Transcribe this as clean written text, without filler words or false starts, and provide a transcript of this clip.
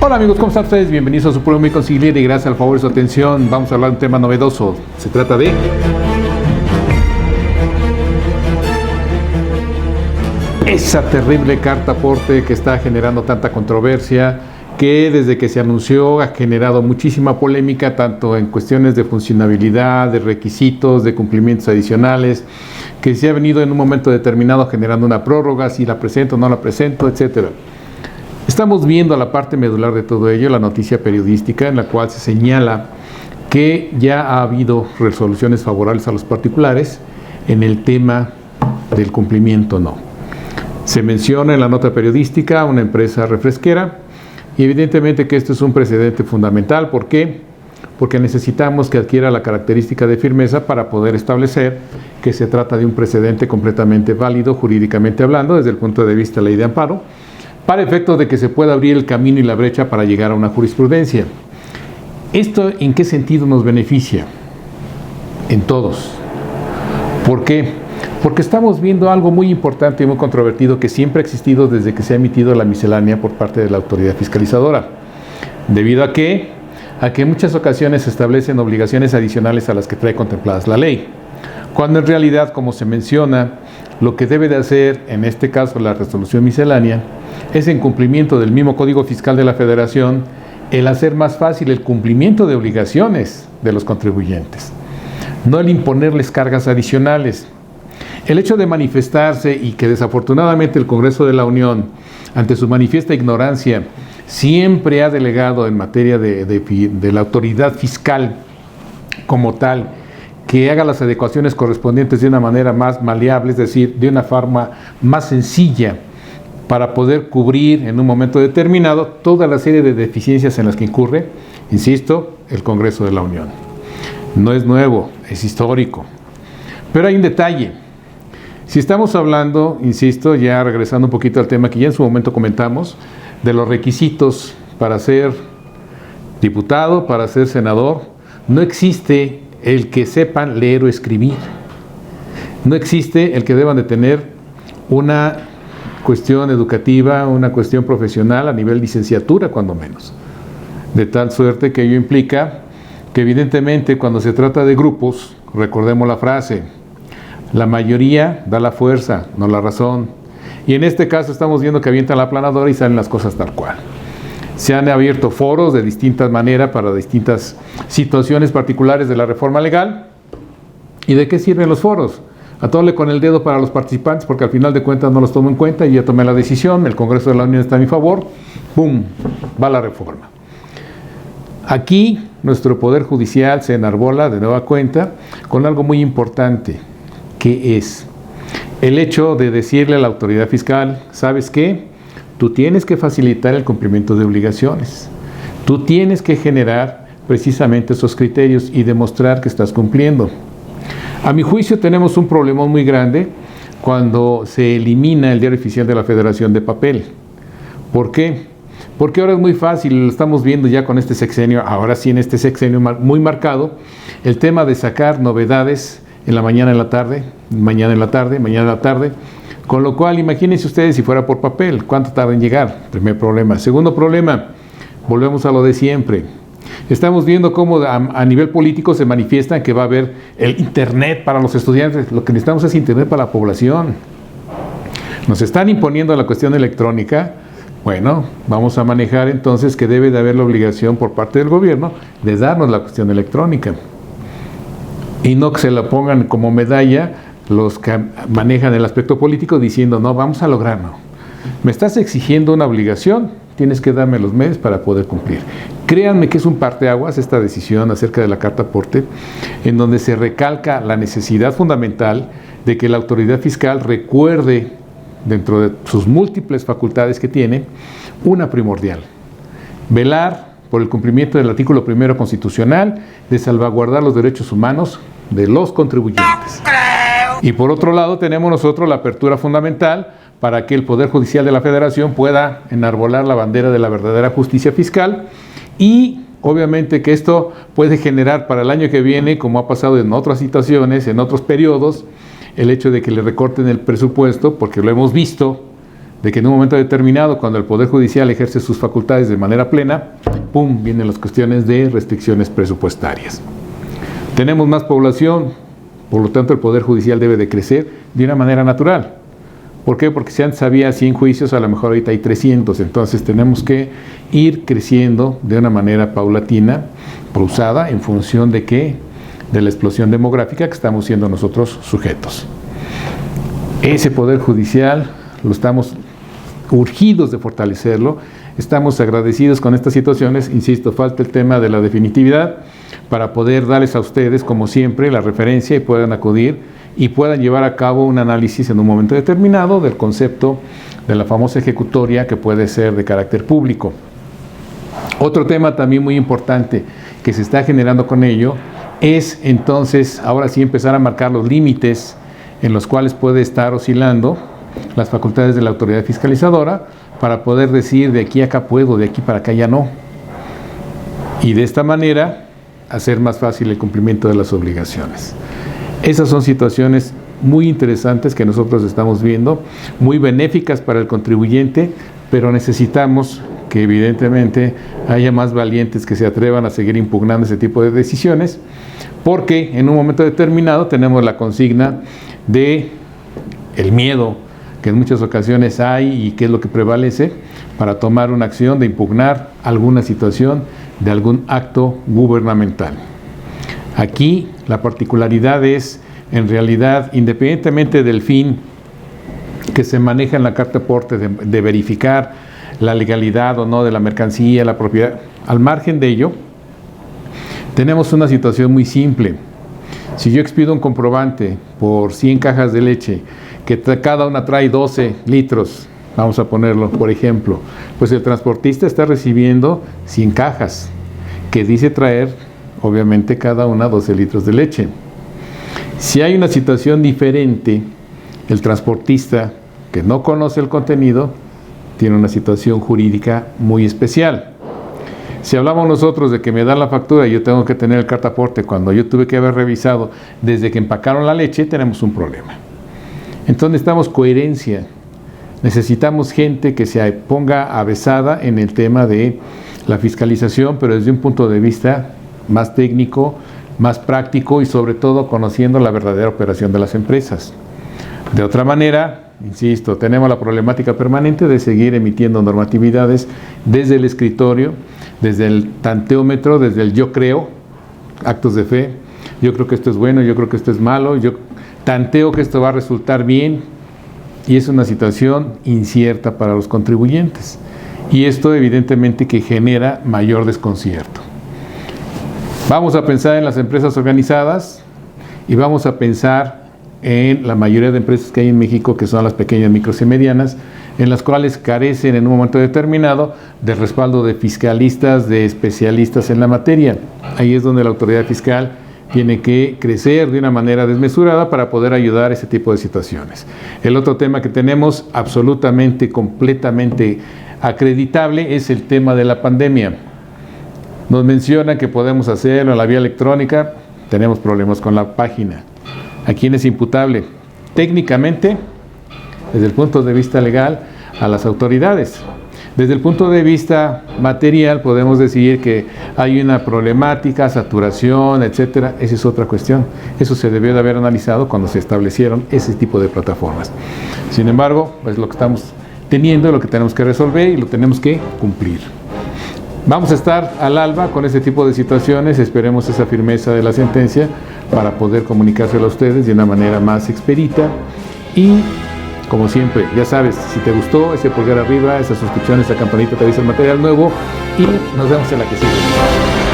Hola amigos, ¿cómo están ustedes? Bienvenidos a su programa Mi Consigliere y gracias al favor de su atención vamos a hablar de un tema novedoso. Se trata de esa terrible carta aporte que está generando tanta controversia, que desde que se anunció ha generado muchísima polémica, tanto en cuestiones de funcionabilidad, de requisitos, de cumplimientos adicionales, que se ha venido en un momento determinado generando una prórroga, si la presento o no la presento, etcétera. Estamos viendo la parte medular de todo ello, la noticia periodística en la cual se señala que ya ha habido resoluciones favorables a los particulares en el tema del cumplimiento no. Se menciona en la nota periodística una empresa refresquera y evidentemente que esto es un precedente fundamental. ¿Por qué? Porque necesitamos que adquiera la característica de firmeza para poder establecer que se trata de un precedente completamente válido jurídicamente hablando desde el punto de vista de la ley de amparo, para efecto de que se pueda abrir el camino y la brecha para llegar a una jurisprudencia. ¿Esto en qué sentido nos beneficia? En todos. ¿Por qué? Porque estamos viendo algo muy importante y muy controvertido que siempre ha existido desde que se ha emitido la miscelánea por parte de la autoridad fiscalizadora. ¿Debido a qué? A que en muchas ocasiones se establecen obligaciones adicionales a las que trae contempladas la ley. Cuando en realidad, como se menciona, lo que debe de hacer, en este caso la resolución miscelánea, es en cumplimiento del mismo Código Fiscal de la Federación, el hacer más fácil el cumplimiento de obligaciones de los contribuyentes, no el imponerles cargas adicionales. El hecho de manifestarse y que desafortunadamente el Congreso de la Unión, ante su manifiesta ignorancia, siempre ha delegado en materia de la autoridad fiscal como tal, que haga las adecuaciones correspondientes de una manera más maleable, es decir, de una forma más sencilla, para poder cubrir en un momento determinado toda la serie de deficiencias en las que incurre, insisto, el Congreso de la Unión. No es nuevo, es histórico. Pero hay un detalle. Si estamos hablando, insisto, ya regresando un poquito al tema que ya en su momento comentamos, de los requisitos para ser diputado, para ser senador, no existe el que sepan leer o escribir. No existe el que deban de tener una cuestión educativa, una cuestión profesional a nivel licenciatura, cuando menos. De tal suerte que ello implica que evidentemente cuando se trata de grupos, recordemos la frase, la mayoría da la fuerza, no la razón. Y en este caso estamos viendo que avientan la aplanadora y salen las cosas tal cual. Se han abierto foros de distintas maneras para distintas situaciones particulares de la reforma legal. ¿Y de qué sirven los foros? Atorle con el dedo para los participantes porque al final de cuentas no los tomo en cuenta y ya tomé la decisión, el Congreso de la Unión está a mi favor, ¡pum!, va la reforma. Aquí nuestro Poder Judicial se enarbola de nueva cuenta con algo muy importante, que es el hecho de decirle a la autoridad fiscal, ¿sabes qué? Tú tienes que facilitar el cumplimiento de obligaciones, tú tienes que generar precisamente esos criterios y demostrar que estás cumpliendo. A mi juicio tenemos un problema muy grande cuando se elimina el Diario Oficial de la Federación de papel. ¿Por qué? Porque ahora es muy fácil, lo estamos viendo ya con este sexenio, ahora sí en este sexenio muy marcado, el tema de sacar novedades en la mañana, en la tarde, mañana en la tarde, mañana en la tarde, con lo cual imagínense ustedes si fuera por papel, ¿cuánto tarda en llegar? Primer problema. Segundo problema, volvemos a lo de siempre. Estamos viendo cómo a nivel político se manifiesta que va a haber el internet para los estudiantes. Lo que necesitamos es internet para la población. Nos están imponiendo la cuestión electrónica. Bueno, vamos a manejar entonces que debe de haber la obligación por parte del gobierno de darnos la cuestión electrónica. Y no que se la pongan como medalla los que manejan el aspecto político diciendo, no, vamos a lograrlo. Me estás exigiendo una obligación, tienes que darme los medios para poder cumplir. Créanme que es un parteaguas esta decisión acerca de la carta aporte, en donde se recalca la necesidad fundamental de que la autoridad fiscal recuerde, dentro de sus múltiples facultades que tiene, una primordial: velar por el cumplimiento del artículo 1 constitucional de salvaguardar los derechos humanos de los contribuyentes. Y por otro lado tenemos nosotros la apertura fundamental para que el Poder Judicial de la Federación pueda enarbolar la bandera de la verdadera justicia fiscal y obviamente que esto puede generar para el año que viene, como ha pasado en otras situaciones, en otros periodos, el hecho de que le recorten el presupuesto, porque lo hemos visto de que en un momento determinado, cuando el Poder Judicial ejerce sus facultades de manera plena, ¡pum!, vienen las cuestiones de restricciones presupuestarias. Tenemos más población, por lo tanto el Poder Judicial debe de crecer de una manera natural. ¿Por qué? Porque si antes había 100 juicios, a lo mejor ahorita hay 300, entonces tenemos que ir creciendo de una manera paulatina, pausada, en función de ¿qué? De la explosión demográfica que estamos siendo nosotros sujetos. Ese Poder Judicial lo estamos urgidos de fortalecerlo, estamos agradecidos con estas situaciones, insisto, falta el tema de la definitividad para poder darles a ustedes, como siempre, la referencia y puedan acudir y puedan llevar a cabo un análisis en un momento determinado del concepto de la famosa ejecutoria que puede ser de carácter público. Otro tema también muy importante que se está generando con ello es entonces, ahora sí, empezar a marcar los límites en los cuales puede estar oscilando las facultades de la autoridad fiscalizadora para poder decir de aquí a acá puedo, de aquí para acá ya no. Y de esta manera hacer más fácil el cumplimiento de las obligaciones. Esas son situaciones muy interesantes que nosotros estamos viendo, muy benéficas para el contribuyente, pero necesitamos que evidentemente haya más valientes que se atrevan a seguir impugnando ese tipo de decisiones, porque en un momento determinado tenemos la consigna de el miedo, que en muchas ocasiones hay y que es lo que prevalece para tomar una acción de impugnar alguna situación de algún acto gubernamental. Aquí la particularidad es, en realidad, independientemente del fin que se maneja en la carta aporte de verificar la legalidad o no de la mercancía, la propiedad, al margen de ello, tenemos una situación muy simple. Si yo expido un comprobante por 100 cajas de leche, que cada una trae 12 litros, vamos a ponerlo por ejemplo, pues el transportista está recibiendo 100 cajas, que dice traer, obviamente, cada una 12 litros de leche. Si hay una situación diferente, el transportista que no conoce el contenido, tiene una situación jurídica muy especial. Si hablamos nosotros de que me dan la factura y yo tengo que tener el cartaporte cuando yo tuve que haber revisado desde que empacaron la leche, tenemos un problema. Entonces necesitamos coherencia, necesitamos gente que se ponga avesada en el tema de la fiscalización, pero desde un punto de vista más técnico, más práctico y sobre todo conociendo la verdadera operación de las empresas. De otra manera, insisto, tenemos la problemática permanente de seguir emitiendo normatividades desde el escritorio, desde el tanteómetro, desde el yo creo, actos de fe, yo creo que esto es bueno, yo creo que esto es malo, yo tanteo que esto va a resultar bien, y es una situación incierta para los contribuyentes. Y esto evidentemente que genera mayor desconcierto. Vamos a pensar en las empresas organizadas y vamos a pensar en la mayoría de empresas que hay en México, que son las pequeñas, micros y medianas, en las cuales carecen en un momento determinado del respaldo de fiscalistas, de especialistas en la materia. Ahí es donde la autoridad fiscal tiene que crecer de una manera desmesurada para poder ayudar a ese tipo de situaciones. El otro tema que tenemos absolutamente, completamente acreditable es el tema de la pandemia. Nos mencionan que podemos hacerlo en la vía electrónica, tenemos problemas con la página. ¿A quién es imputable? Técnicamente, desde el punto de vista legal, a las autoridades. Desde el punto de vista material, podemos decir que hay una problemática, saturación, etcétera. Esa es otra cuestión. Eso se debió de haber analizado cuando se establecieron ese tipo de plataformas. Sin embargo, pues lo que estamos teniendo, lo que tenemos que resolver y lo tenemos que cumplir. Vamos a estar al alba con ese tipo de situaciones, esperemos esa firmeza de la sentencia para poder comunicárselo a ustedes de una manera más expedita y, como siempre, ya sabes, si te gustó, ese pulgar arriba, esa suscripción, esa campanita te avisa el material nuevo y nos vemos en la que sigue.